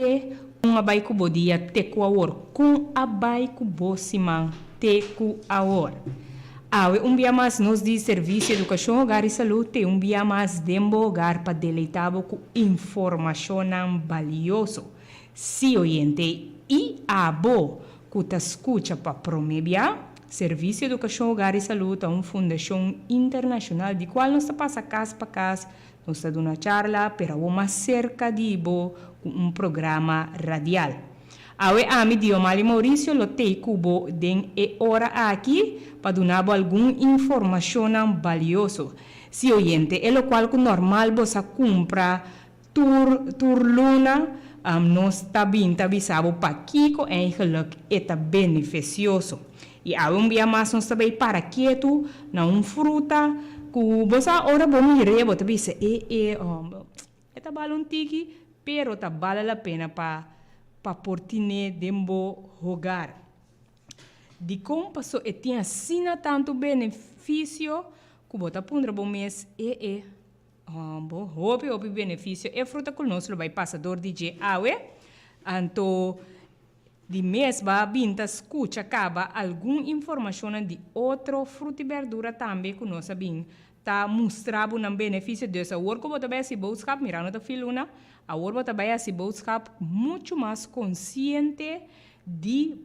Um abai kubo dia teku awor, com abai kubo simang teku awor. Awe bia mais nos de serviço, educação, hogar e saúde, bia mais dembo hogar para deleitabo com informação valioso. Se oriente e abo, que ta escuta para promebia, Serviço de Educação, Hogar e Saúde é uma fundação internacional de qual nós passa casa para casa, nós dando uma charla para uma cerca de ibo com um programa radial. Awe ami Diomali Maurício lotei cubo den e hora aqui para dar alguma informação valioso. Se oriente é o qual normal você compra tur luna nós também sabemos para que eigenlijk é beneficioso. E awe dia mais nós também para quieto na fruta que você ora bom mire você bisa é balon tiki pero tá vale a pena para portine dembo hogar. De como passou e tinha sina tanto benefício que bota pundra bom mês hope benefício é fruta que nós vai passador de awe anto de mês va binta escuta acaba alguma informação de outro fruta e verdura também que nós sabemos tá mostrando um benefício dessa work como também esse boodschap mirando da filuna a work também esse boodschap muito mais consciente de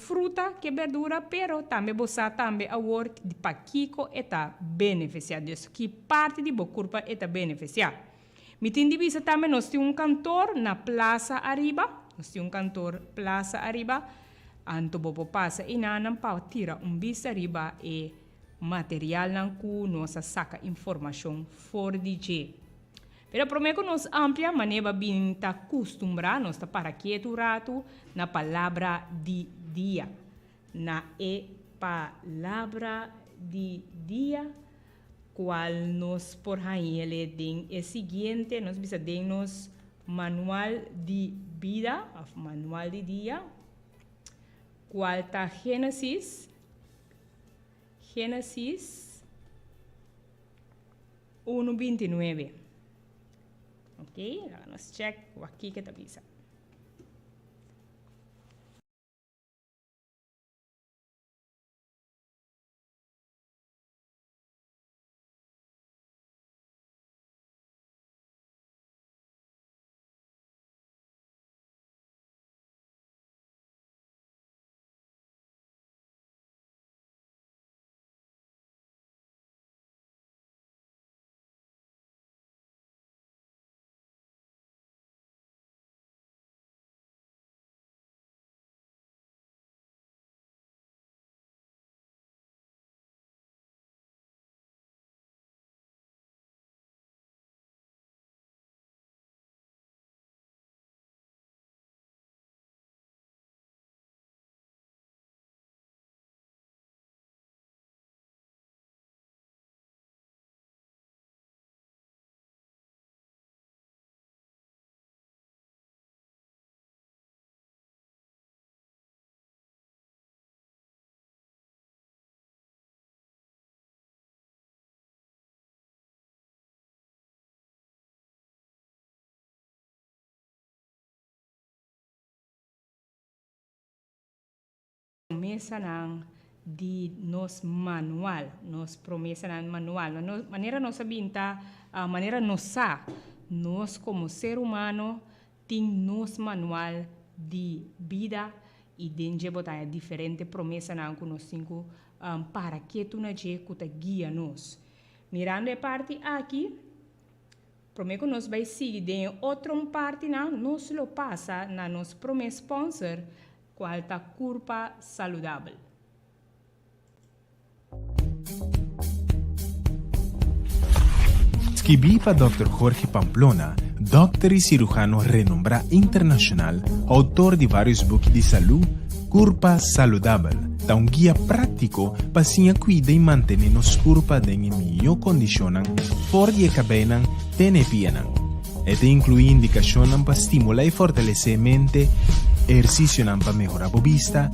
fruta que verdura pero também você também a work de paquico está beneficiado disso que parte de boa curva está beneficiado me tem divisa também nós temos cantor na Plaza Arriba nós temos cantor Plaza Arriba anto bobo passa e nanam para tirar vista arriba e material não que nós saca informação for DJ. Pero prometo nós amplia maneira bem tá acostumbrado nós tá para quieto rato na palavra de dia. Na palavra de dia qual nós por aí ele tem é seguinte nós bisa tem nos manual de vida, manual de dia qual tá Gênesis 1:29. Ok? Nós check aqui que está bisa. Promessa de nos manual, nos promessa manual, maneira nós sabinta, maneira nós como ser humano tem nos manual de vida e dentro botar diferente promessa que nós temos para que tu na je que guia nos. Mirando a parte aqui, prometo que nós vai seguir de outra parte nós lo passa na nos promessa sponsor qual tá curva saudável. Escribí para Dr. Jorge Pamplona, doctor y cirujano renombrado internacional, autor de varios buques de salud, Curva Saludable, da un guía práctico para se cuidar y mantener nos curva en mejor condición, for de cabena, tenepianan. Este incluye indicaciones para estimular y fortalecer mente, ejercicio para mejorar la vista,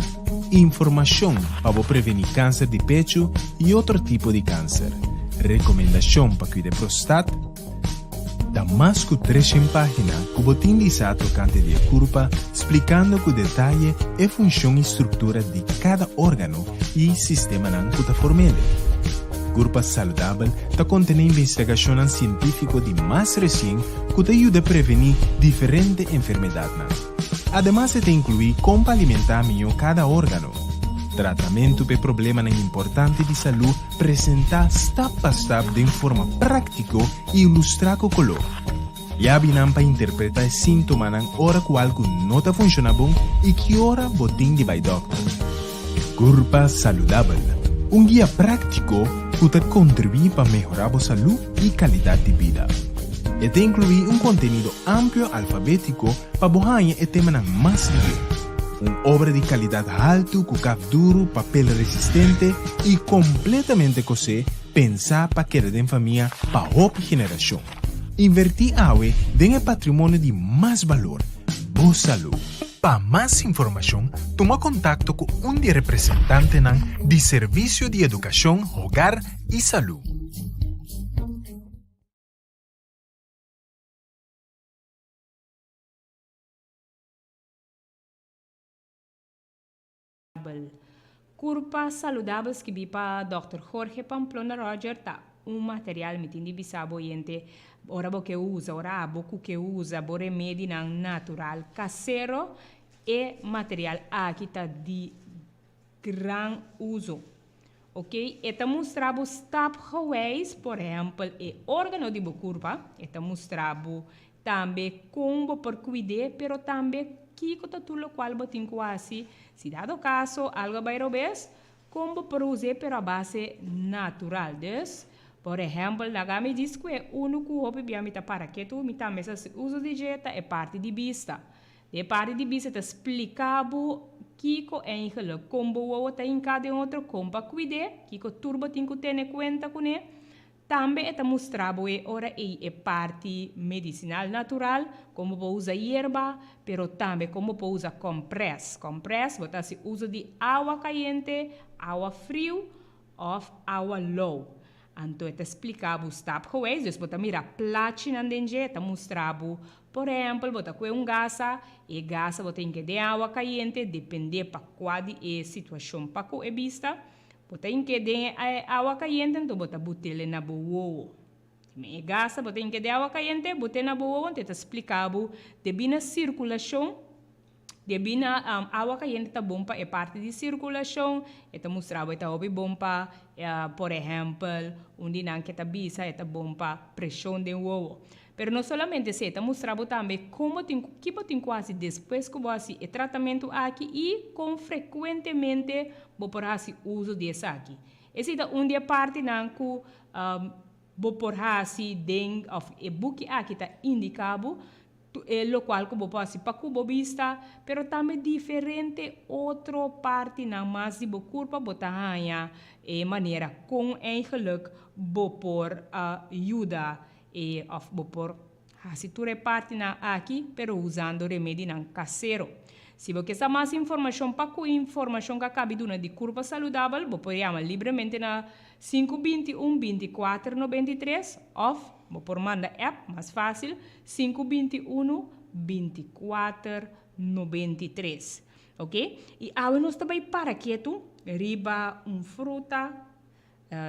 información para prevenir cáncer de pecho y otro tipo de cáncer, recomendación para cuidar prostate, Da mais que 300 páginas, o botim de trocante de curva, explicando com detalhe a função e estrutura de cada órgano e sistema não formele. Curva saudável está contendo investigação científica de mais recente que ajuda a prevenir diferentes enfermidades. Ademais, se inclui como alimentar melhor cada órgano. Tratamento para problemas importantes de saúde apresentar step by step de forma prática e ilustrar com color. E a para interpretar sintomas na hora que algo não está funcionando bom e que hora botim de vai doctor. Curva saudável, guia prático que contribui para melhorar a saúde e qualidade de vida. E inclui conteúdo amplo alfabético para borrar o tema mais ligeiro. Uma obra de qualidade alta com cabo duro, papel resistente e completamente cosé pensar para que a família para a outra geração. Invertir água tem patrimônio de mais valor, boa saúde. Para mais informação, toma contato com de representante de Serviço de Educação, Hogar e Saúde. Curva saudáveis que vi para Dr. Jorge Pamplona Roger tá material mitindi bisabo yente ora bo que usa ora boku que usa bo remédio natural caseiro e material aqui tá de gran uso. Ok? Eta mostrabo stap gewijs, por exemplo, e órgano de curva, eta mostrabo também como por cuidar, pero também kiko tatulo qual botin quasi, se dado caso algo vai robes, como por usar pero a base natural, des. Por exemplo, la gama diz que uno que hope biamita para que tu mita mesa uso de dieta é parte de vista. De parte de vista te explicabo kiko eigenlijk combo o ta in cada outro compa cuide, kiko turbo tinko tene conta com ne. Também está mostrado que ora é parte medicinal natural, como pode usar hierba, pero também como pode usar compress. Compress, você se usa de água quente, água frio ou água low. Então, está explicado o step geweest, dus você mira platina dentro, está mostrado, por exemplo, você com gasa, e gasa você tem que de água quente, depende para qual é a situação para que é vista. Você tem que de água quente, então você botar na boa. Me gasta, você tem que de água quente, botar na boa, então está explicado, debina circulação, debina água quente está bom para a parte de circulação, está mostrado está bom para, por exemplo, onde não que está bisa, está bom para pressão de ovo. Pero não somente se está mostrado também como que tem quase depois que você o tratamento aqui e com frequentemente vou por assim uso desse aqui. Esse é onde a parte não que vou por assim dentro of e book aqui está indicado lo qual que vou assim para cubo vista, pero também diferente outra parte na mais de curva botar e maneira com eigenlijk vou por ajuda e of por se tu reparte na aqui, pero usando remédio não caseiro. Se você quer mais informação para que informação que acabe de curva saudável, você pode chamar livremente na 521 24 93 ou por mandar app mais fácil 521 24 93. Ok? E agora nós também para quieto, riba fruta,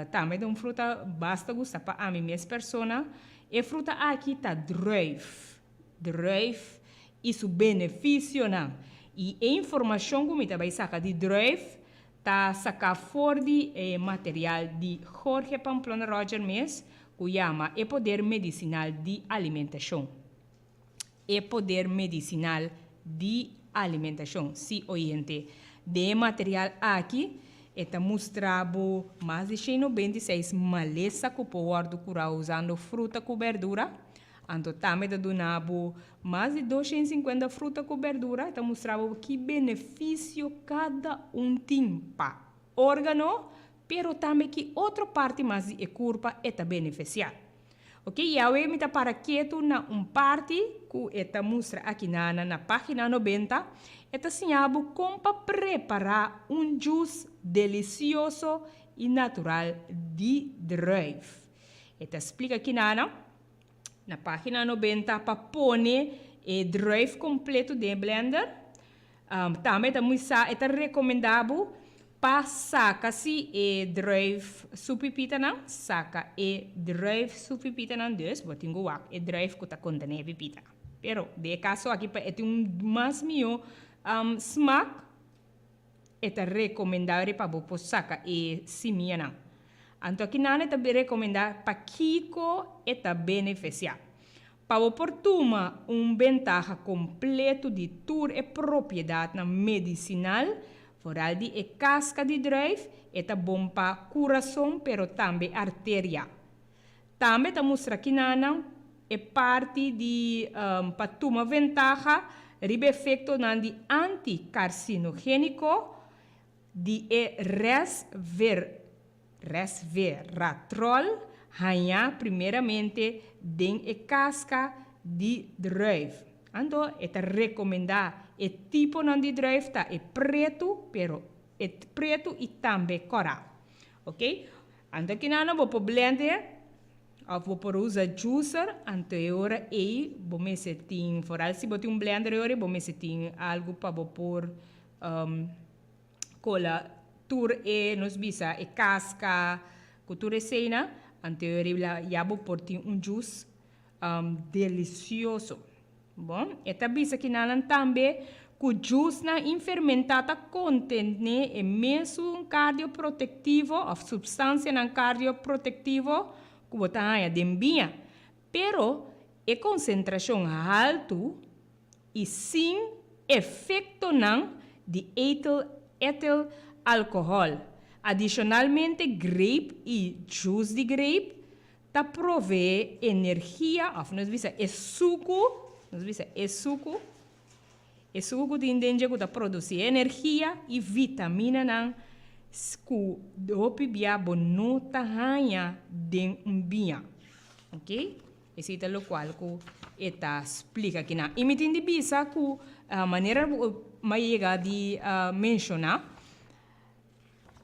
também fruta basta gostar para a minha persona. E fruta aqui está druif. Druif e seu benefício não. E a informação que me vai sacar de druif está sacar fora de material de Jorge Pamplona Roger Mes, que chama o poder medicinal de alimentação. O poder medicinal de alimentação. Se oriente de material aqui, está mostrado mais de 196 maleza que pode curar usando fruta com verdura. Então, também está donado mais de 250 fruta com verdura. Está mostrado que benefício cada tem para órgano, pero também que outra parte mais de curva está beneficiar. Ok? E agora me está para quieto na parte que está mostrado aqui na página 90. Está ensinando como preparar juice delicioso e natural de druif. Está explica aqui Na página 90 para pôr o drive completo de blender. Também é recomendável para sacar se o drive supipita não, saca o drive supipita não, dus botinho o drive que está contendo pipita. Pero de caso aqui é mais melhor smack é recomendável para você sacar e simia não. Então aqui não é também recomendado para Kiko é beneficiar. Para oportuna ventaja completo de tour e propriedade medicinal, foral de casca de drive, é bom para coração, pero também artéria. Também está mostra aqui é parte de para tomar ventaja, ribe efeito de anticarcinogênico, de resveratrol, hanha primeiramente den e casca de drive. Então, é recomendar o tipo de drive tá é preto, pero é preto e também coral. Ok? Então, aqui não vou blender, ou vou usar juicer, então agora vou meter foral se botar blender agora, vou meter algo para pôr cola tur nos bisa e casca, cultura cena, anterior já vou pôr juice delicioso. Bom, esta bisa que nalan também que juice na infermentada contém e mesmo cardioprotetivo ou substância na cardioprotetivo que botar dembia, pero é concentração alto e sem efeito não de etil alcohol. Adicionalmente, grape e juice de grape ta provee energia, of nós visa é suco que entende que ta produzir energia e vitamina não que dopi bia bonota hanha den bia. Ok? Esse é o qual que eta explica aqui na. E me entende bisa que a maneira maiega de mencionar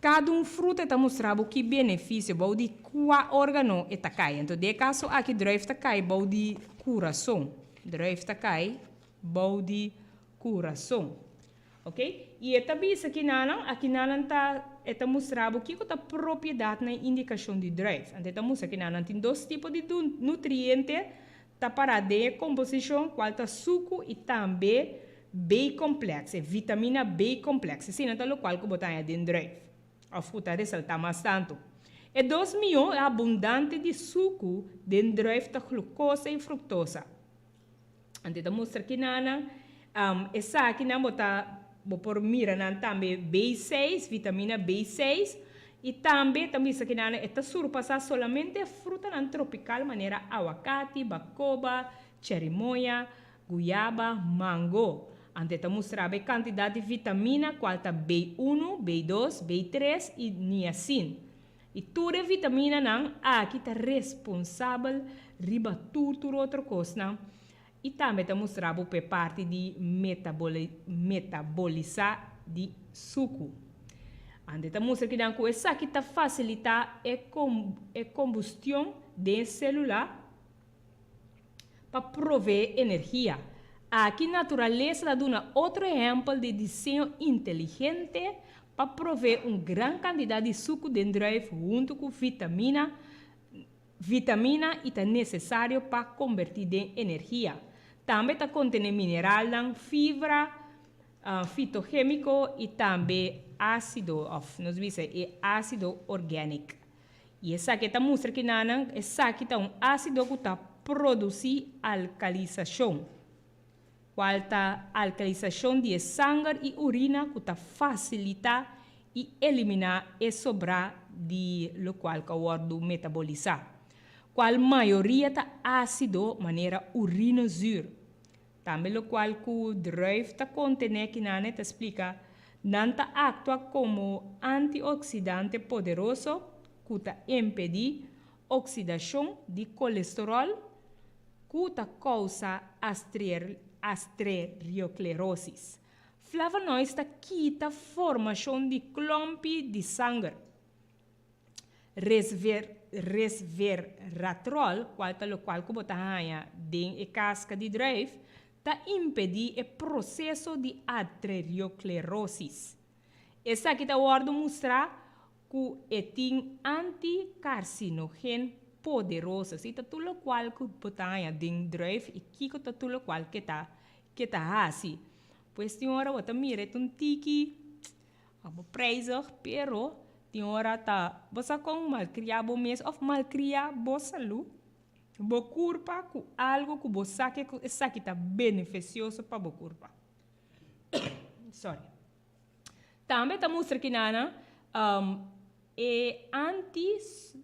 cada fruto está mostrando que benefício bom de qual órgão está cai. Então, de caso aqui drive está cai bom de coração. Drive está cai bom de coração. Ok? E esta bisa aqui não está mostrando que a propriedade na indicação de drive. Então, está mostrando que não tem dois tipos de nutrientes tá para de composição, qual está suco e também B complexo, vitamina B complexa. Assim, então, o qual que botar em drive. A fruta ressaltar mais tanto. E 2 milhões abundante de suco dentro da glucosa e fructosa. Então, mostra que essa aqui não vou por mira também B6, vitamina B6, e também isso aqui está surpassar somente fruta tropical, maneira aguacate, bacoba, cherimoya, goiaba, mango. Ante mostrar a quantidade de vitamina, qual está B1, B2, B3 e niacin. E toda a vitamina aqui está responsável riba tudo outra coisa. E também está mostrando a parte de metabolizar de suco. Ante está mostrando que essa aqui está facilitar a combustão de celular para prover energia. Aqui, a natureza dá outro exemplo de desenho inteligente para prover uma grande quantidade de suco dentro junto com vitamina e é necessário para convertir em energia. Também está contendo mineral, fibra, fitoquímico e também ácido, nós dizemos, ácido orgânico. E essa aqui está mostrando que essa aqui está ácido que está produzir alcalização. Qual está alcalização de sangue e urina que está facilitar e eliminar e sobrar de lo qual que o metabolizar. Qual maioria está ácido maneira urinazur. Também lo qual que o drive está contendo que te explica não está atua como antioxidante poderoso que está impedir oxidação de colesterol que está causa arteriosclerosis. Flavonoides quita formação de clumpe de sangue. resveratrol, qual que bota hanha den e casca de drive, ta impedir o processo de arteriosclerose. Essa aqui tá ordem mostrar que é anticarcinogeno poderoso. Se tá tudo qual que bota hanha den drive e que tá tudo qual que tá assim. Pois tem hora bota mira um tiki, abo preso, pero tem hora tá você com malcriar bo mês ou malcriar bo saúde, bo corpo com algo que você que essa que tá beneficioso para bo corpo. Sorry. Também tá mostra que nana é antes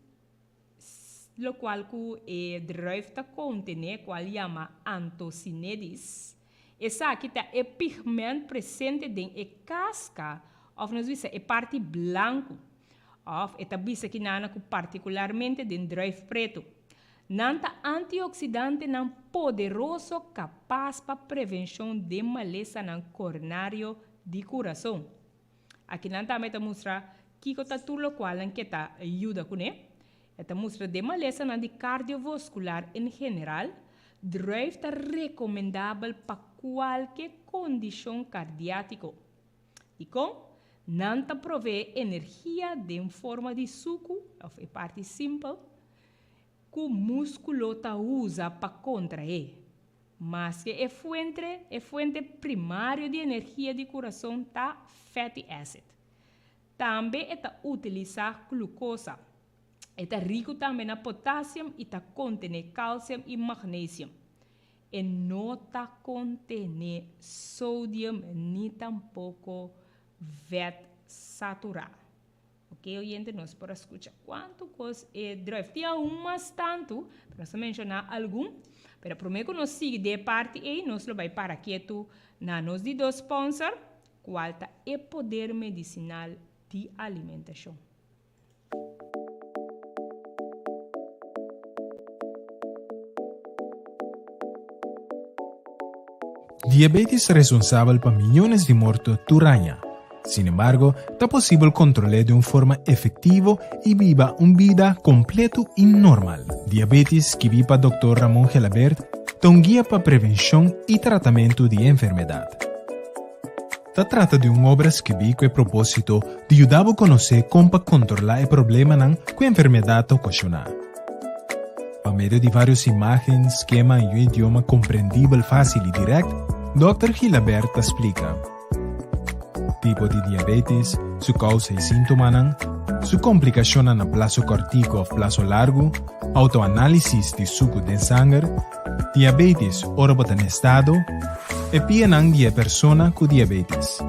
lo qual que é drive tá contém qual chama antocianides. Essa aqui tá é pigmento presente dentro da casca, ou nós vemos é parte branco, ou é tabisa que nana que particularmente dentro drive preto. Nanta antioxidante não poderoso capaz para prevenção de maleza não coronário de coração. Aqui nanta também tá mostra que tá tudo qual que tá ajuda com né. Esta mostra de maleza não de cardiovascular em geral. Drive está recomendável para qualquer condição cardíaca. E com não provê energia de forma de suco, ou é parte simples, que o músculo usa para contrair. Mas que é fonte primária de energia de coração tá fatty acid. Também utiliza glucosa. Está rico também na potássio e contém cálcio e magnésio. E não contém sódio nem tampouco vet saturado. Ok, oyente, nós para escutar quanto coisa é drive. Tinha umas tanto, para só mencionar algum, mas primeiro que nós siga de parte e nós vai para quieto na nós de dois sponsor, qual é poder medicinal de alimentação. Diabetes responsável por millones de muertos por año. Sin embargo, es posible controlar de una forma efectiva y viva una vida completa y normal. Diabetes que viva Dr. Ramón Gelabert es un guía para prevención y tratamiento de enfermedad. Se trata de una obra que vi con el propósito de ayudar a conocer cómo controlar el problema que la enfermedad ocasiona. Por medio de varias imágenes, esquemas y un idioma comprendible, fácil y directo, Dr. Gelabert explica tipo de diabetes, su causa y síntomas, su complicación a plazo cortico o plazo largo, autoanálisis de suco de sangre, diabetes ora en estado, e pienang de persona con diabetes.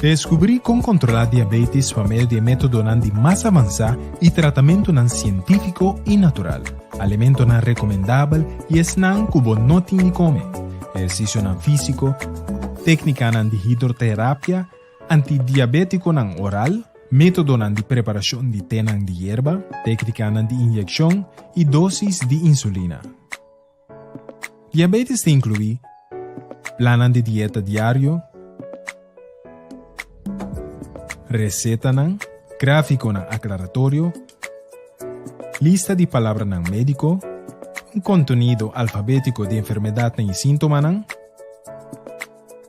Descubrí cómo controlar diabetes por medio de método más avanzado y tratamiento científico y natural. Alimento recomendable y es cubo no tiene come. Ejercicio físico, técnica de hidroterapia, antidiabético oral, método de preparación de té de hierba, técnica de inyección y dosis de insulina. Diabetes te incluye plan de dieta diario, receta, gráfico aclaratorio, lista de palabras médico, un contenido alfabético de enfermedad y síntomas,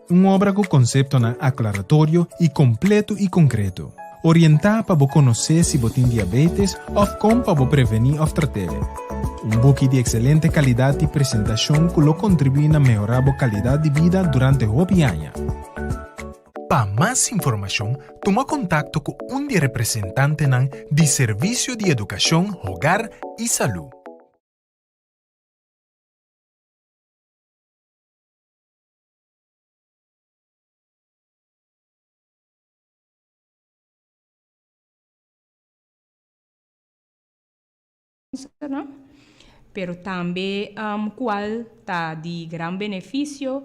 una obra con concepto aclaratorio y completo y concreto, orientada para conocer si tiene diabetes o cómo para prevenir o tratar. Un book de excelente calidad de presentación que lo contribuye a mejorar la calidad de vida durante el año. Para más información, toma contacto con un representante de Servicio de Educación, Hogar y Salud. Pero também qual está de grande benefício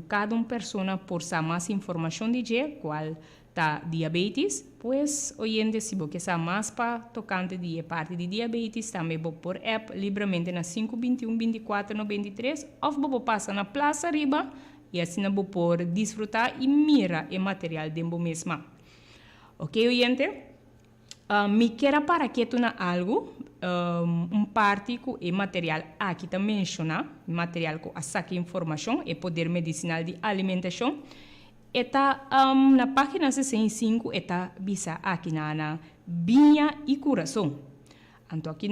cada pessoa por saber mais informação de qual está diabetes, pois hoje em dia se você sabe mais para tocante de parte de diabetes, também vou por app livremente na 521 24 93 ou vou passar na Plaza Riba e assim vou por desfrutar e mira o material de mesma. Ok, oyente? Me quero para que tu na algo, parte que é material aqui também menciona, material que saca informação e poder medicinal de alimentação. Eta na página 65 eta bisa aqui na binha e coração. Então aqui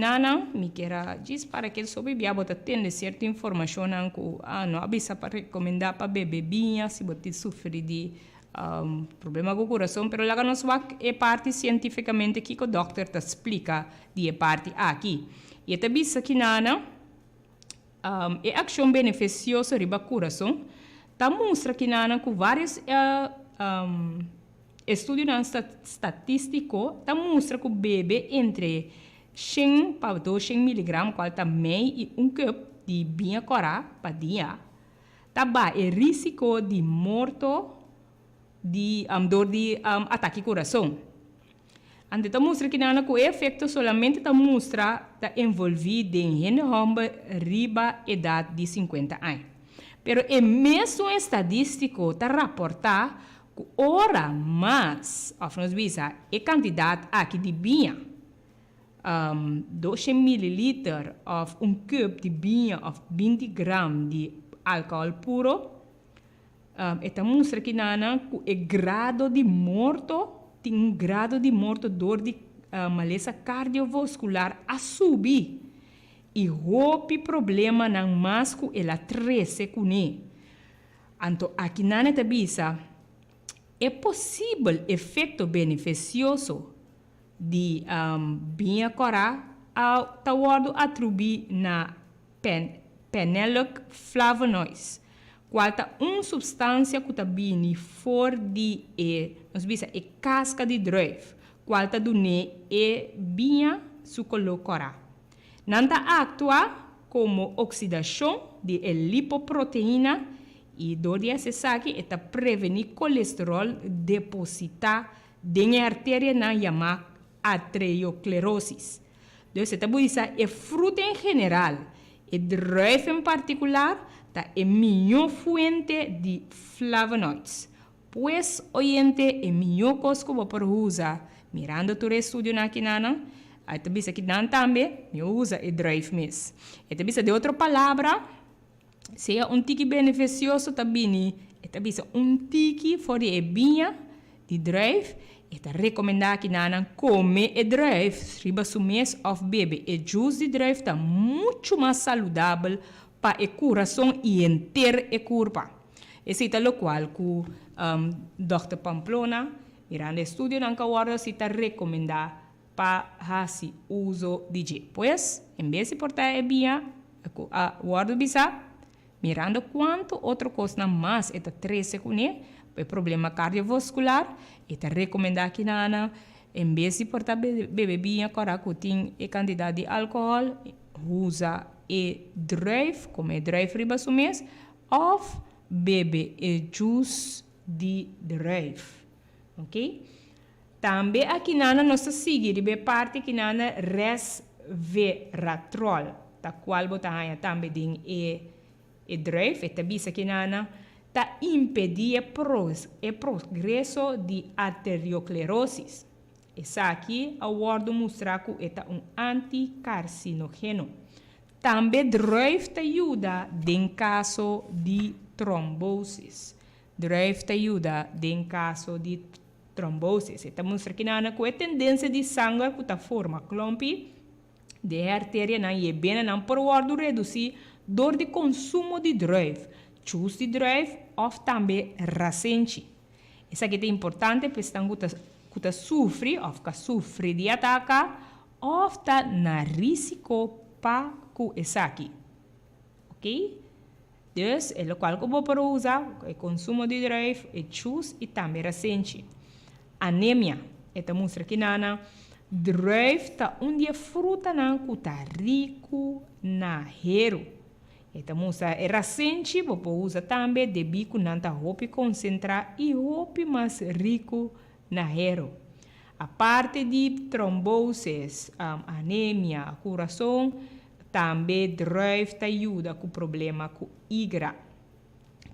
me quero dizer para que sobre bia bota tendo certa informação que não abisa para recomendar para beber binha se você sofre de problema com o coração, pero lá nós é parte cientificamente que o doctor te explica de parte aqui. E eta bisa aqui é ação beneficiosa riba coração. Tá mostra que com vários estudos estatísticos, tá mostra que o bebê entre 100 para 200 mg, qual também e cup de binha corá para dia, tá é risco de morto de dor de ataque coração. Ante tá mostra que com o efeito solamente tá mostra tá envolvido em gente riba idade de 50 anos. Pero é mesmo estadístico tá reportar que ora mais, nós visa, a quantidade aqui de binha, 200 ml of cup de binha of 20 gram de álcool puro, eta mostra que o grado de morto, tem grado de morto dor de maleza cardiovascular a subir. E houve problema na masco ela 13 cune. Então, aqui na tabisa, é possível efeito beneficioso de binha corá ao tawado atribuir na penelec flavonoides, qual tá substância que tá bini for de nós bisa casca de druive, qual tá dune binha sucolo corá. Nanta atua como oxidação de lipoproteína e dor de acessaki eta prevenir colesterol depositar na artéria na chamada arteriosclerosis. Então, esta buisa é fruta em geral, e druive em particular, tá é melhor fonte de flavonoides. Pois, oyente, é melhor coisa que você usar, mirando tu estudo na quinana, aí também aqui também eu uso e drive mes. E também de outra palavra, se é tique beneficioso também, e também tique for de binha de drive, e tá recomendar que nana come e drive riba su mês of bebê. E juice de drive tá muito mais saudável para o coração e inteiro e corpo. Esse é o qual que Dr. Pamplona mirando estudo na hora se tá recomendar para fazer uso de G. Pois, em vez de portar a binha, a guarda bisa, mirando quanto outra coisa mais é 13 com o problema cardiovascular, e te recomendar que nana, em vez de portar bebê binha, coracutim e quantidade de álcool, usa e drive, como é drive riba su mês, ou bebe e juice de drive. Ok? Também aqui nana nossa seguir de parte que nana resveratrol, ta qual botar também tem e drive, e tabisa que nana ta impedir o progresso de arteriosclerosis. Essa aqui a word mostrar que é anticarcinogeno. Também drive te ajuda em caso de trombose. Drive te ajuda em caso de trombose. Esta mostra que nana com a tendência de sangue que ta forma clumpi de artéria na e bem não por word reduzir dor de consumo de drive. Choose de drive ou também recente. Isso aqui é importante para que você sofre ou que sofre de ataque ou está na risco para que isso aqui. Ok? Então, é o qual que eu vou usar o consumo de drive, e choose e também recente. Anemia. Esta mostra aqui na drive está onde a fruta não está rico na hero. Então, é recente, você usa também de bico nanta roupa concentrar e roupa mais rico na hero. A parte de tromboses, anemia, coração, também drive te ajuda com o problema com igra.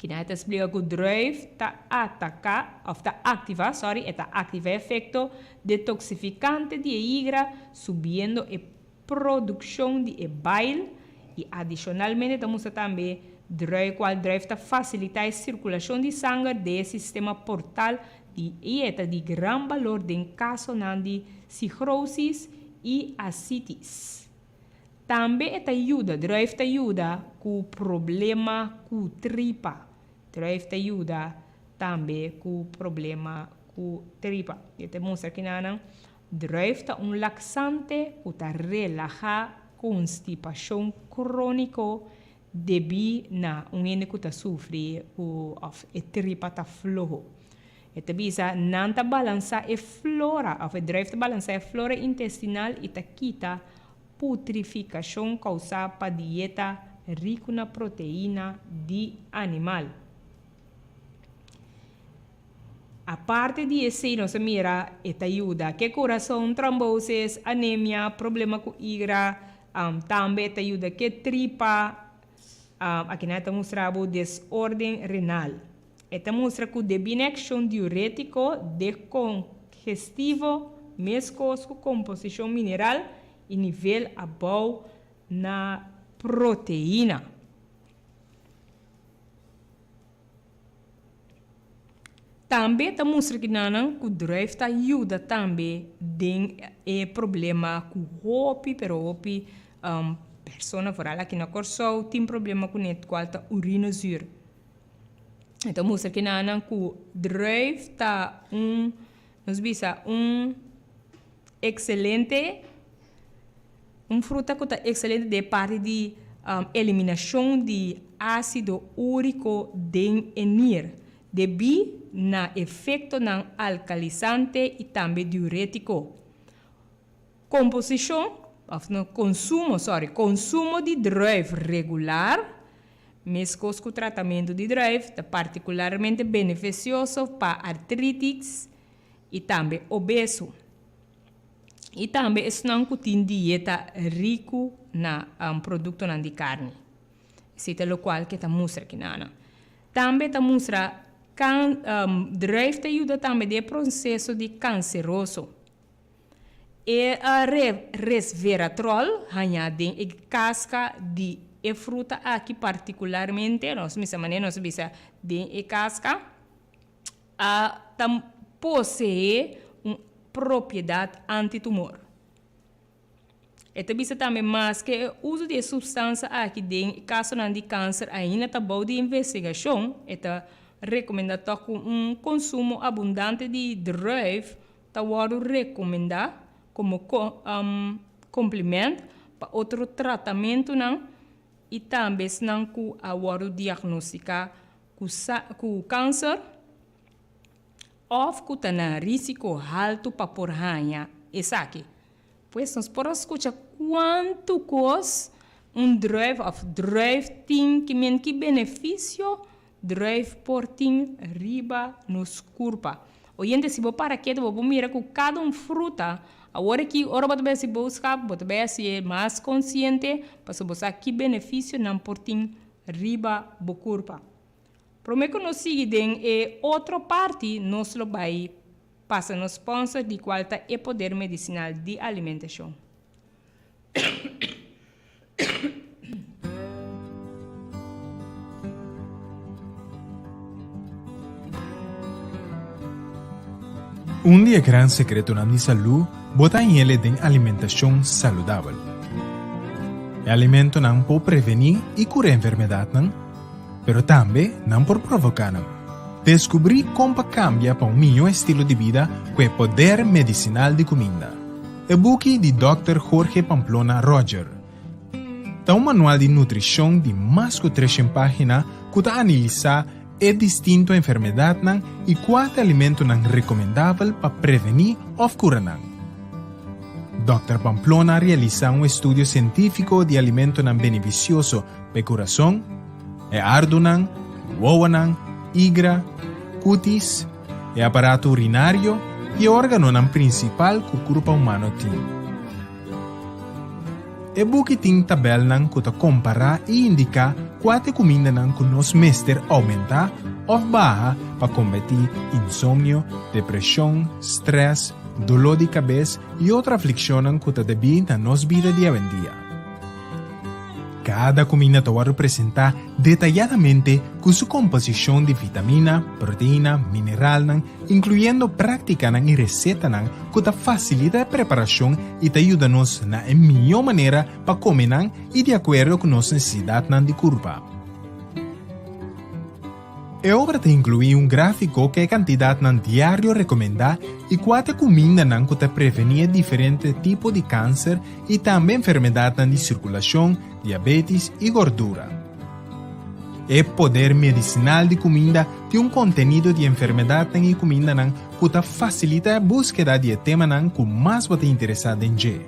Que na het explica que o druif ta ataca, of ta activa, eta activa efecto detoxificante de igra, subindo a produção de bile e adicionalmente estamos também qual druif ta facilita a circulação de sangue do sistema portal e é de grande valor em caso de cirrose e ascites. Também druif te ajuda com problema com tripa. Druif te ajuda também com problema com tripa. Eu te mostro aqui na druif te laxante que te relaxa constipação crônica devido na que te sofre of a tripa te flojo. Ita bisa nanta balança a flora, of a druif te balança a flora intestinal e te quita putrificação causada por dieta rica na proteína de animal. A parte de esse, nós mira, esta ajuda que coração, tromboses, anemia, problema com igra, também esta ajuda que tripa, aqui nós mostramos desordem renal. Esta mostra que o debinecção diurético, decongestivo, mescos com composição mineral e nível abaixo na proteína. Também está mostrando que o druif ajuda também em problema com roupa, pero roupa, pessoa fora aqui na corso tem problema com o qual está urinazur. Então mostra que o druif está excelente, fruta que está excelente de parte de eliminação de ácido úrico de enir, devido na efeito na alcalizante e também diurético. Composição, consumo de druif regular, mesmo com o tratamento de druif, é particularmente beneficioso para artrites e também obeso. E também não tem dieta rica na produto de carne. Isso é o qual que está mostrando aqui. Também está mostrando druif te ajuda também no processo de canceroso. E a resveratrol, tem a casca de fruta aqui particularmente, nós bisa de casca, possui uma propriedade antitumor. E bisa também mais que o uso de substância aqui em caso de câncer ainda está bom de investigação, recomendado com consumo abundante de druif, está recomendado como complemento para outro tratamento e também não com a diagnosticar com câncer ou com risco alto para por ranha. Isso aqui. Pois nós podemos escutar quanto custa druif tem que benefício druif portin riba nos curpa. Oyente se vou para que vou mirar com cada fruta. Agora que ora você se busca, você se mais consciente para saber que benefício não portin riba bo curpa. Prometo que nos seguirem e outra parte nós lo vai passar no sponsor de qual é o poder medicinal de alimentação. Um gran secreto na saúde bota em ele de alimentação saudável. O alimento não pode prevenir e curar enfermidade, mas também não pode provocar. Descobrir como cambia para melhor estilo de vida com o poder medicinal de comida. O book de Dr. Jorge Pamplona Roger. Tá manual de nutrição de mais de 300 páginas que analisa é distinto a enfermidade e qual alimento é recomendável para prevenir ou curar. Dr. Pamplona realiza um estudo científico de alimento beneficioso para o coração, ardo, uoa, igra, cutis, aparato urinário e órgano principal que o corpo humano tem. O book tem tabela que compara e indica quate comida nan que nos mester aumentar ou baja para combater insônia, depressão, stress, dolor de cabeça e outra aflição que está devido na nossa vida dia a dia. Cada comida vai representar detalladamente com sua composição de vitamina, proteína, mineral, incluindo prática e receita que facilita a preparação e te ajuda-nos na melhor maneira para comer e de acordo com nossa necessidade de corpo. A obra te inclui gráfico que é a quantidade diário recomendada e quatro comida que te prevenia diferentes tipos de câncer e também enfermidades de circulação, diabetes e gordura. O poder medicinal de comida tem contenido de enfermidade e comida que te facilita a búsqueda de tema que mais você interessado em ver.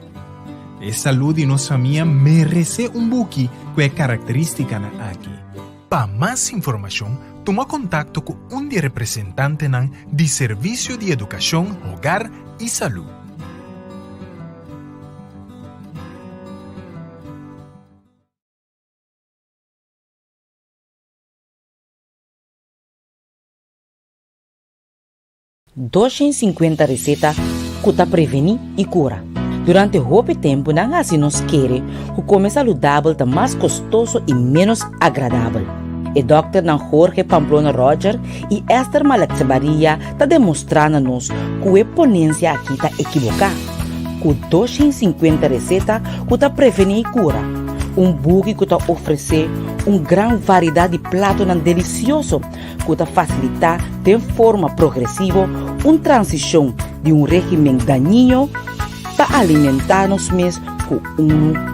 A saúde de nossa família merece book que é característica aqui. Para mais informação, toma contato com de representante de Serviço de Educação, Hogar e Saúde. $250 receitas que prevenir e cura. Durante o tempo, não assim nos quer o comer saudável está mais custoso e menos agradável. O Dr. Jorge Pamplona Roger e Esther Malexabaria está demonstrando-nos que a ponência aqui está equivocada. Com 250 receitas que prevenir e cura. Book que oferece grande variedade de pratos deliciosos que facilita de forma progressiva transição de regime daninho para alimentar-nos mesmo com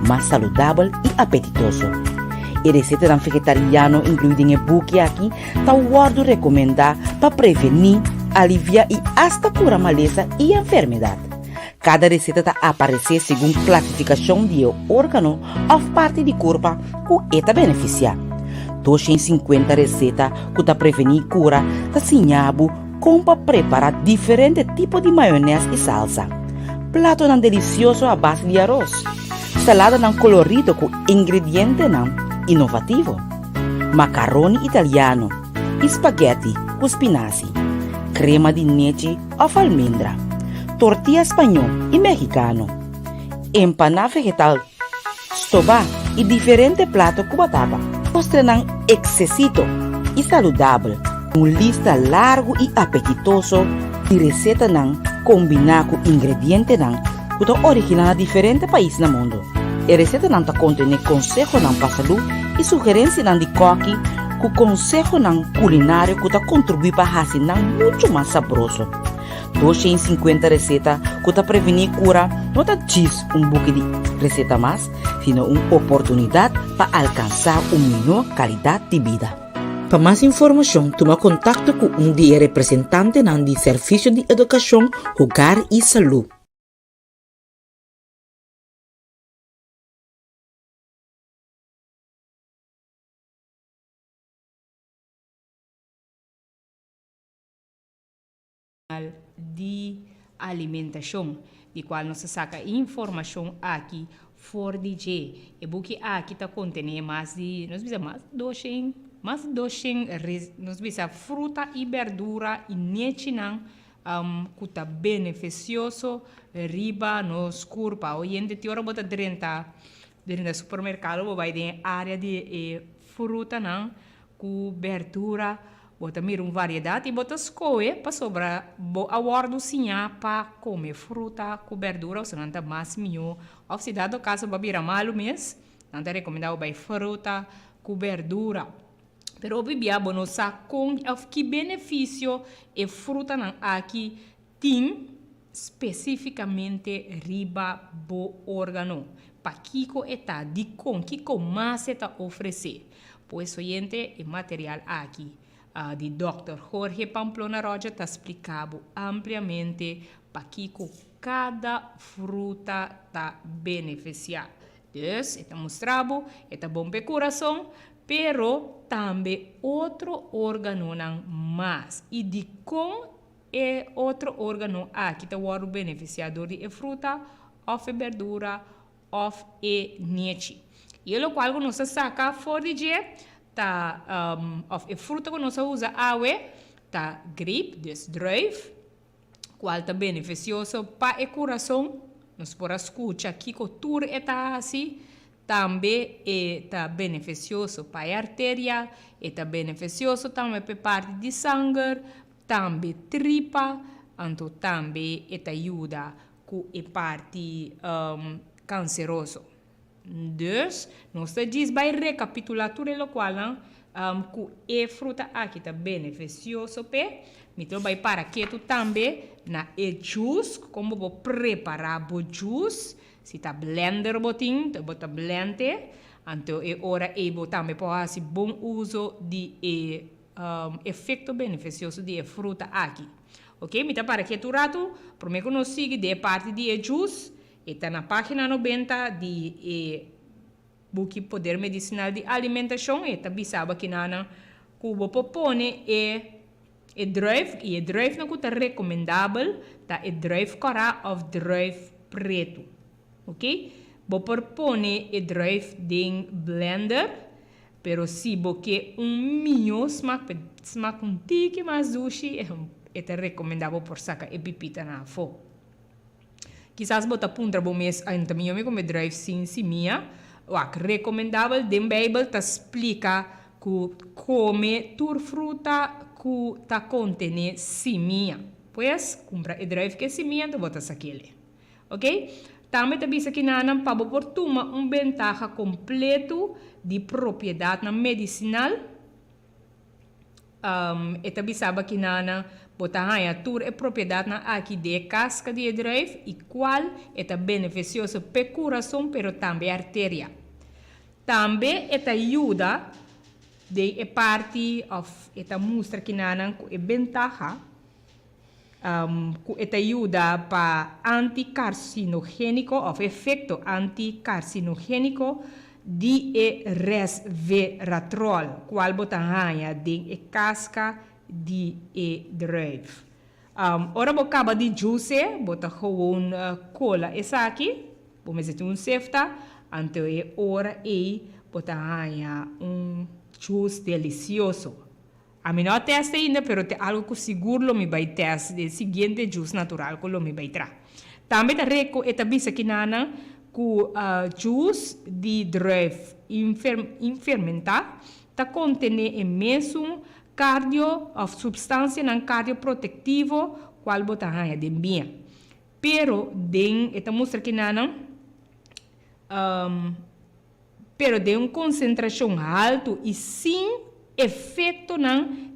mais saudável e apetitoso. A receita vegetariana incluída em book aqui está o recomendar para prevenir, aliviar e até curar maleza e enfermidade. Cada receita está aparecer segundo classificação de órgano ou parte do corpo que está beneficiar. 250 receitas que está prevenir cura está ensinando como preparar diferentes tipos de maionese e salsa. Prato delicioso à base de arroz. Salada colorido com ingredientes inovativo. Macarrone italiano. Spaghetti com spinaci. Crema de leite ou almendra. Tortilla espanhol e mexicano. Empanada vegetal. Stobá e diferentes pratos com batata. Mostram exquisito e saudável. Lista largo e apetitoso de receita combinar com ingredientes que estão originais de diferentes países no mundo. A receita contém conselhos para a saúde e sugerências de coque com conselhos culinários que contribuem para fazer muito mais saboroso. 250 receitas que prevenir cura não diz book de receita mais, sino uma oportunidade para alcançar uma melhor qualidade de vida. Para mais informação, toma contato com de representante do Serviço de Educação, Hogar e Saúde. De alimentação, de qual nós saca informação aqui for DJ. E book aqui está contendo mais de, nós vimos mais de 200, nós vimos fruta e verdura e nechinang que está beneficioso riba nos corpo. Hoje em dia ora bota dentro do supermercado, vai ter área de fruta com verdura. Bota uma variedade e bota escolhe para sobrar a bordo sinha para comer fruta com verdura, ou se não está mais melhor. Ou se dado caso para virar malo mesmo, não está recomendado para fruta com verdura. Pero o bibia não sabe com que benefício e fruta aqui tem especificamente riba bo órgano. Para Kiko está de com que mais está oferecer. Pois oyente e material aqui. De Dr. Jorge Pamplona Roger está explicado ampliamente para que cada fruta está beneficiada. Então, está mostrado, está bom para o coração, pero também outro órgano mais. E de com é outro órgano que está o beneficiador de fruta, ou verdura, ou leite. E o qual nós saca fora de dia, tá, of a fruta que nós usa awe, tá grape, dus druif, qual tá beneficioso para o coração, nós por escutar que cultura é assim, também está beneficioso para a artéria, está beneficioso também para a parte de sangue, também tripa, então também ajuda com a parte cancerosa. Dus, nós diz vai recapitular tudo o qual com a fruta aqui está beneficioso para, então vai para que tu também na e juice, como vou preparar o juice, se tá blender botin, tu bota blender, então é hora e também pode fazer bom uso de efeito beneficioso de fruta aqui. Ok? Então para que tu rato, primeiro que nós siga de parte de juice, está na página 90 de book Poder Medicinal de Alimentação, e também sabe que nana cubo propone e drive não é recomendável, tá e drive cora of drive preto, ok? Bo propone e drive de blender, pero se boque minho smaak tique mais sushi, é recomendável por saca e pipita na fo. Quizás bota punta bom mês ainda minha me come drive sim minha, o recomendável de Bible ta explica que come tur fruta que ta contene simia. Pues compra e drive que simia do bota saquele. Ok? Também te bisa que nanam para por tuma ventaja completo de propriedade na medicinal. E te bisaba que nana bota haya tur e propriedade na aqui de casca de drive e qual é beneficioso para o coração, pero também artéria. Também esta ajuda de parte of esta mostra que nana é ventaja esta ajuda para anticarcinogênico ou efeito anticarcinogênico de resveratrol, qual botanha de casca de drive. Ora bo acaba de juice, bota gewoon cola essa aqui, vamos dizer sefta, então é hora e botanha juice delicioso. A mim não testa ainda, pero te algo que seguro me vai teste de seguinte juice natural que lo me vai tra. Também tá reco eta bisa que nana ku juice de drive infermentar ta contene e mesmo cardio of substância nan cardio protetivo qual botanha de bem. Pero den eta mostra que nana pero de concentração alto e sem efeito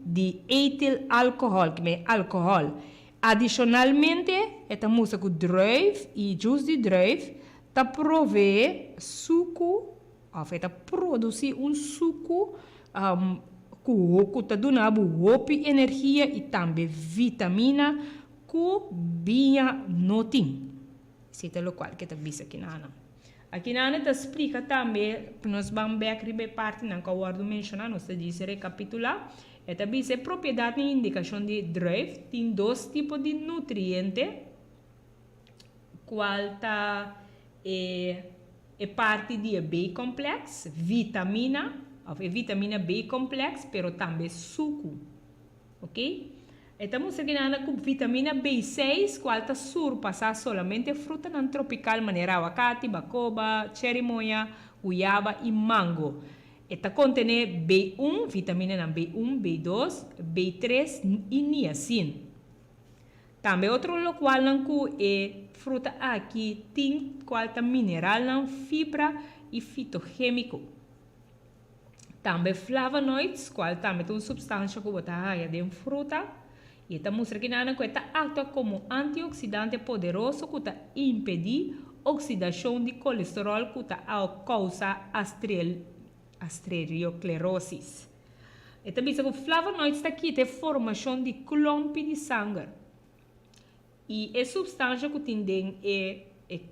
de etil alcohol, que é álcool. Adicionalmente, esta música com drive e juice de drive ta provee suco, ou produzir suco que ta dona hope energia e também vitamina que bia notin. Isso é o qual que ta visa aqui na aqui na te explica também, nós vamos ver aqui parte que eu vou mencionar, nós diz recapitular, é também a propriedade e indicação de drive, tem dois tipos de nutrientes, qual tá é parte de B-complex, vitamina, ou vitamina B-complex, pero também suco, ok? Estamos aqui com vitamina B6, qual está surpassar solamente fruta não tropical, maneira abacate, bacoba, cherimoya, guiaba e mango. Esta contém B1, vitamina não B1, B2, B3 e niacin. Também outro qual não é fruta aqui tem qual está mineral não fibra e fitogêmico. Também flavonoides, qual também tem substância que botar de fruta. E esta mostra que nada que atua como antioxidante poderoso que impede oxidação de colesterol que causa arteriosclerose. Esta bisa que flavonoides está aqui tem formação de clumpe de sangue. E a substância que tem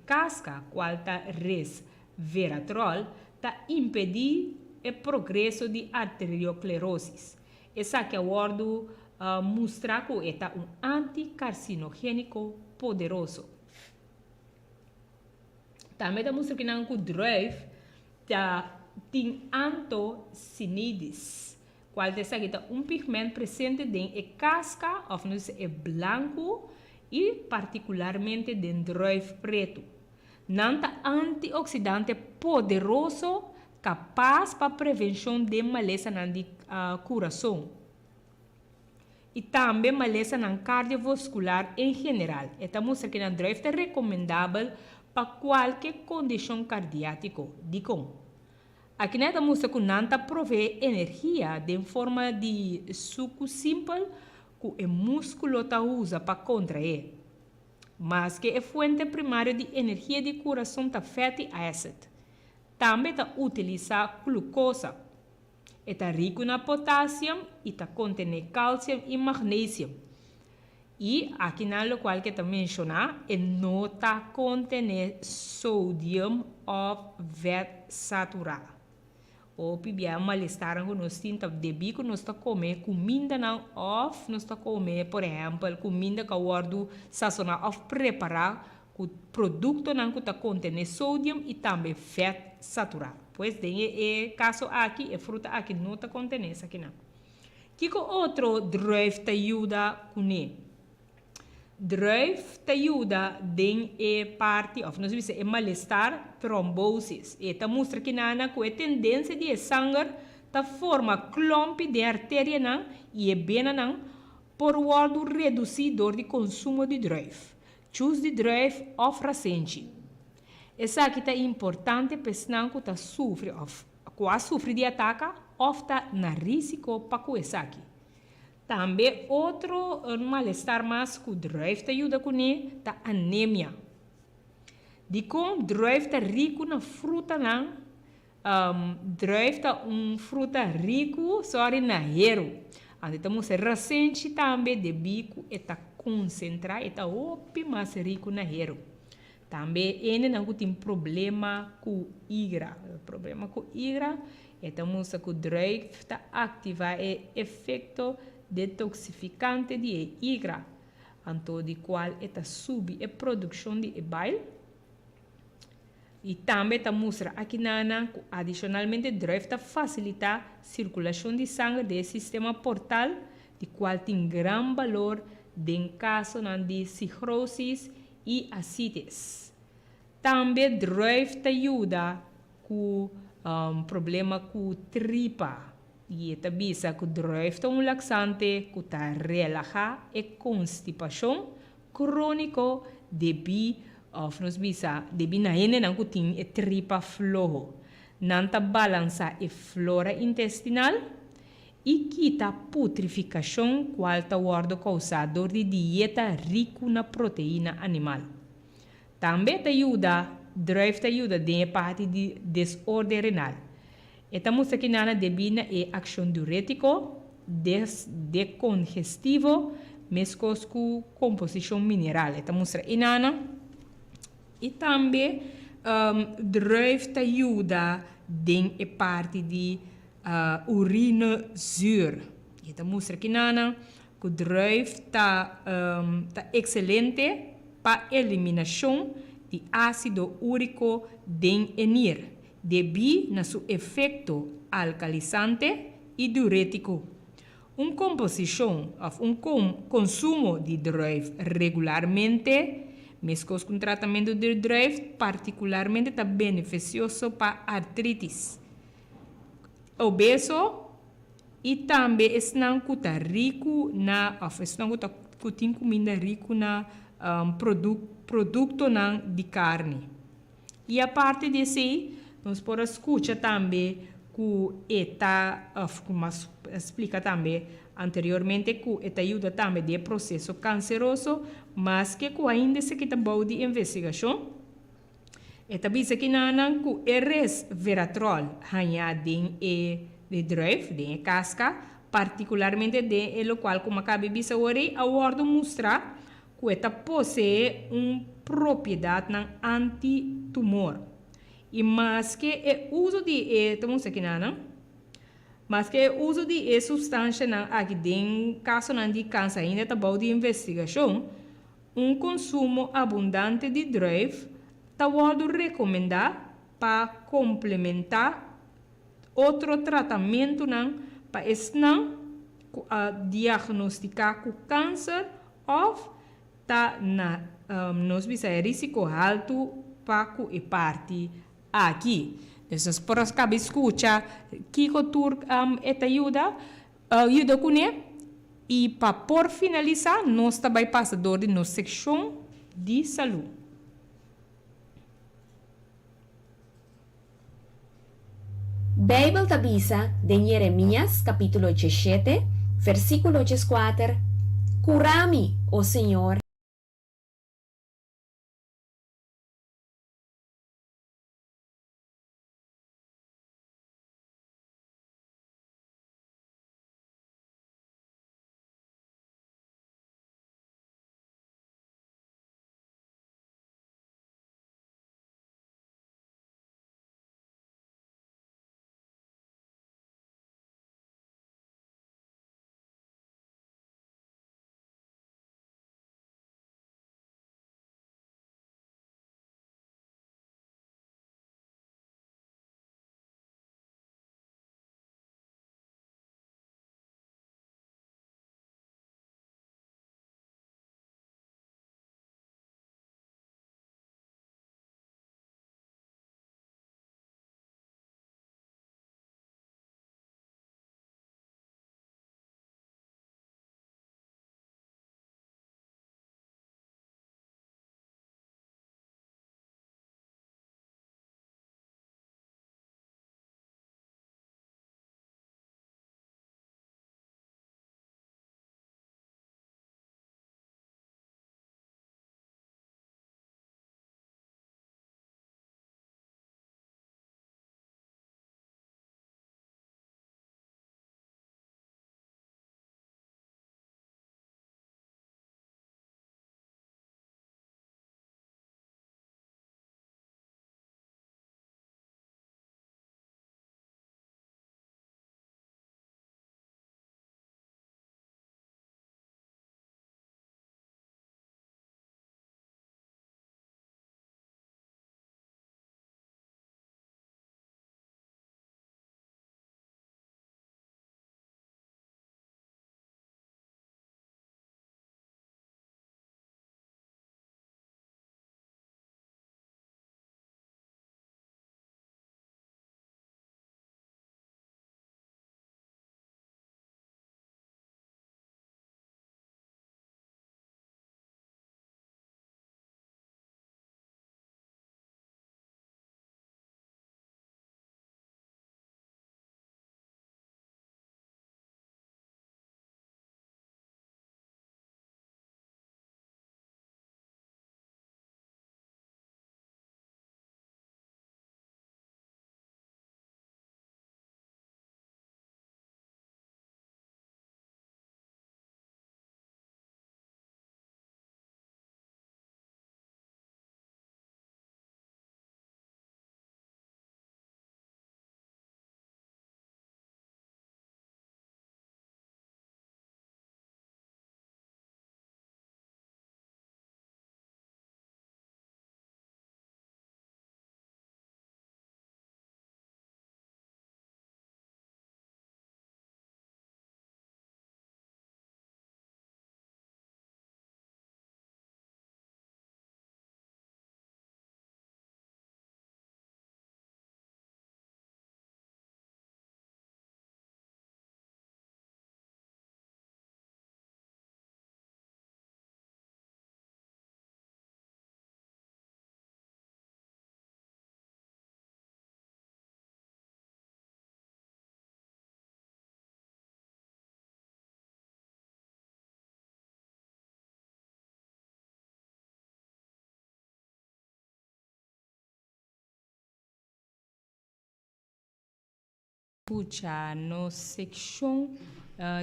casca, qual está resveratrol, está impedir o progresso de arteriosclerose. Essa que é o ordo mostra que é anticarcinogênico poderoso. Também mostra que o drive tem antocianides, qual dessa aqui tá pigmento presente dentro da casca, ou não é branco, e particularmente dentro do preto. Nanta antioxidante poderoso capaz para prevenção de maleza no coração. E também maleza no cardiovascular em geral. Esta mostra que na drive é recomendável para qualquer condição cardíaca. Aqui nesta mostra que nanta provê energia de forma de suco simples que o músculo usa para contrair. Mas que é fonte primária de energia de coração da fatty acid. Também utiliza glucosa. Está rico na potássio e contém cálcio e magnésio. E aqui na local que está mencionado, não contém sódio ou vet saturado. Ou pibia malestar que nós temos de que nós está comer comida não off nós está comer por exemplo comida que guardo sazonal ou preparar com produto não que está contém sódio e também vet saturado. Pois tem caso aqui fruta aqui não está contém isso aqui não. Que outro drive te ajuda com ele? Drive te ajuda em parte of nós dizemos malestar trombosis. Esta mostra que nana com a tendência de sangue ta forma clump de artéria não e vena não por wado reduzidor de consumo de drive. Choose de drive of recente. Essa aqui é importante para não que ta sofre of quase sofre de ataque ou ta na risco para com essa aqui. Também outro malestar mais que o drive te ajuda com ele, é a anemia. De como drive está rico na fruta, não? Drive está fruta rico, na hero. Então, se recente também de bico, está concentrado, está mais rico na hero. Também ele não tem problema com igra. Problema com igra, então, se o drive está ativar o efeito detoxificante de igra, anto de qual está sube a produção de bile. E também está mostra aqui nana, adicionalmente drive está facilita a circulação de sangue do sistema portal, de qual tem grande valor em caso de cirrose e ascites. Também drive te ajuda com problema com tripa. E esta bisa que drive é laxante que está relaxa e constipação crônico devido nos bisa devido na ene não que tem e tripa flojo, não tá balança e flora intestinal e quita putrificação qual tá guardo causador de dieta rico na proteína animal. Também te ajuda drive te ajuda de parte de desordem renal. Esta mostra que nana devido é ação diurético, decongestivo, mescos com composição mineral. Esta mostra inana. E também drive te ajuda em parte de urina zuur. Esta mostra que nana, que drive está excelente para eliminação de ácido úrico em enir, devido a seu efeito alcalizante e diurético. Uma composição, consumo de drive regularmente, mescos com tratamento de drive, particularmente está beneficioso para artrites. Obeso e também está rico na, tem comida rico na produto de carne. E a parte desse, nós podemos escutar também que como explica também anteriormente, que ajuda também de processo canceroso, mas que ainda se está boa de investigação. Esta bisa que nanan que resveratrol hanya de drive, de casca, particularmente de lo qual como acabei de dizer hoje, a ordem mostra que esta possui uma propriedade anti-tumor. E mas que o uso de mas que o uso de substância aqui em caso de câncer ainda está bom de investigação, consumo abundante de drive está recomendado para complementar outro tratamento para diagnosticar o câncer ou tá nós bisa risco alto para e parte aqui. Então, por as cabe escuta que tur esta ajuda com e para por finalizar nós também passador de nossa secção de saúde. Bible tabisa de Jeremias capítulo 17, versículo 4. Curami, oh Senhor. Pucha, no section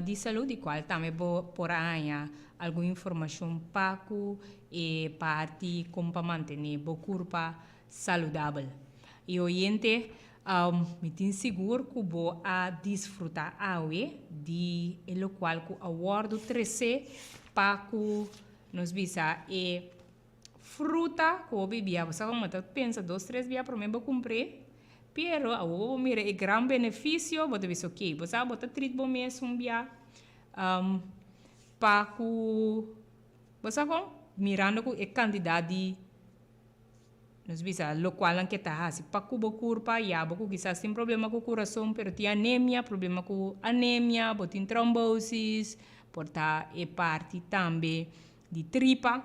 di saúde qual também por aí alguma informação paco e parte como para manter bo corpo saudável. E oyente, me tem seguro que vou a desfrutar de lo qual que awardo 13 paco nos visa e fruta que bebia, você como pensa 2-3 dias para mim cumprir, pero a mira é grande benefício, você diz ok, você bota treat bom mesmo dia, para que você como mirando que é quantidade nos bisa lo qual que tá assim para cubo curpa ya boco quizás tem problema com o coração pero tem anemia problema com anemia botin trombosis porta é parte também de tripa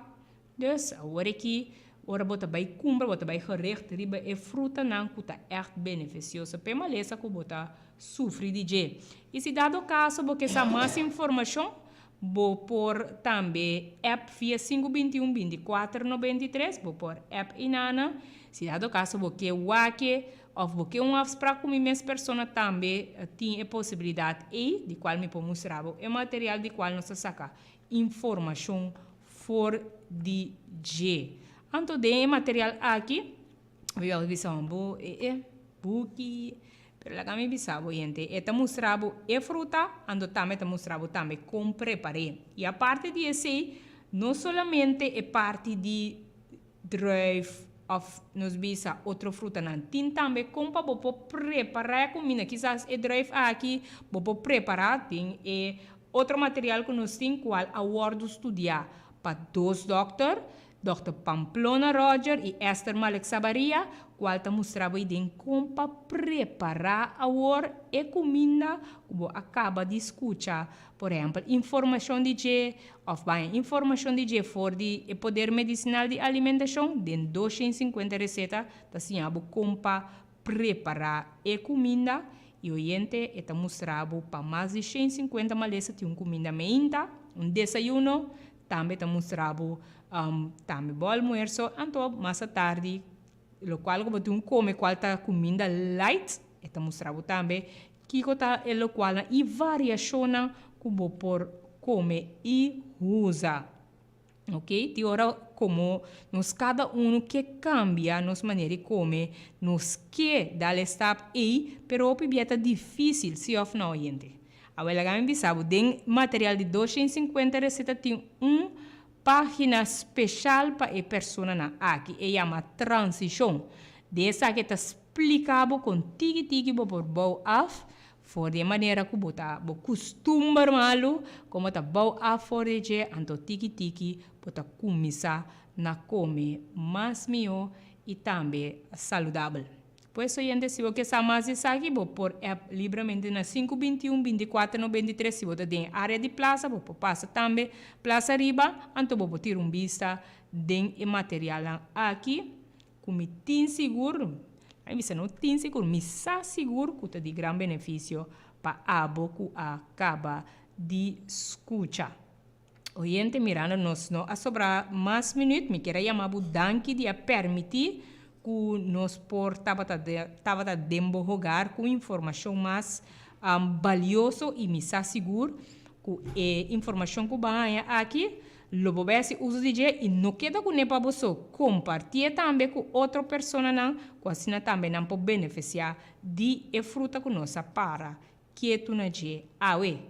dus agora que ora bota vai cumpra bota vai gerecht riba é fruta não que tá echt beneficiosa para maleza que bota sofre de je e se dado caso porque essa mais informação vou por também app via 521-24-93, vou por app inana, se dado caso porque wake ou porque afspraak com minhas pessoas também tem a possibilidade de qual me pode mostrar o material de qual nós saca informação for de G. Então de material aqui, eu vou um book pero la kami bisabo gente eta mostrabo e fruta ando também mostrabo também como preparei e a parte de esse não somente é parte de drive of nos bisa outra fruta não tem também como para preparar a comida quizás é drive aqui para preparar tem é outro material que nós tem qual awardo estudar para dois Dr. Pamplona Roger e Esther Malek Sabaria, qual te mostrava em como preparar a comida como acaba de escutar. Por exemplo, informação de G, ou bem, informação de G for de poder medicinal de alimentação, de 250 receitas, assim, como preparar a comida, e o gente te mostrava para mais de 150 malezas de uma comida meinta, desayuno, também te mostrava também bom almoço, então mais tarde, o qual como tu come qual tá comida light, te mostrava também que tá o qual e variação como por comer e usa, ok? De hora como nos cada que cambia nos maneira de comer, nos que dá step pero o é difícil se of não gente. Agora gami bisabo den material de 250 receitas tem página especial para a pessoa na aqui é chama transição dessa que está explicado com tigi por bow af for de maneira que bota costumar malo como tá bow af for de anto tigi bota começar na comer mais melhor e também saudável. Pues gente, se você está mais aqui, vou por app livremente na 521-24-93, se você tem área de plaza, vou passar também plaza riba, então vou tirar vista de material aqui, como tem seguro, aí você não tem seguro, mas está seguro que está de grande benefício para a boca acaba de escutar. Gente, mirando nós não a sobrar mais minutos, me quero chamar o danke de permitir que nos estava dando jogar com informação mais valiosa e me seguro que a informação que vai aqui logo vai se uso de e não queda com nem para você compartilhar também com outra pessoa não que assim também não pode beneficiar de a fruta que nós para que tu na je awe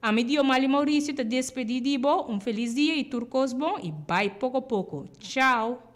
a medio Mali Maurício te despedir de bom feliz dia e turcos bom e bye pouco a pouco tchau.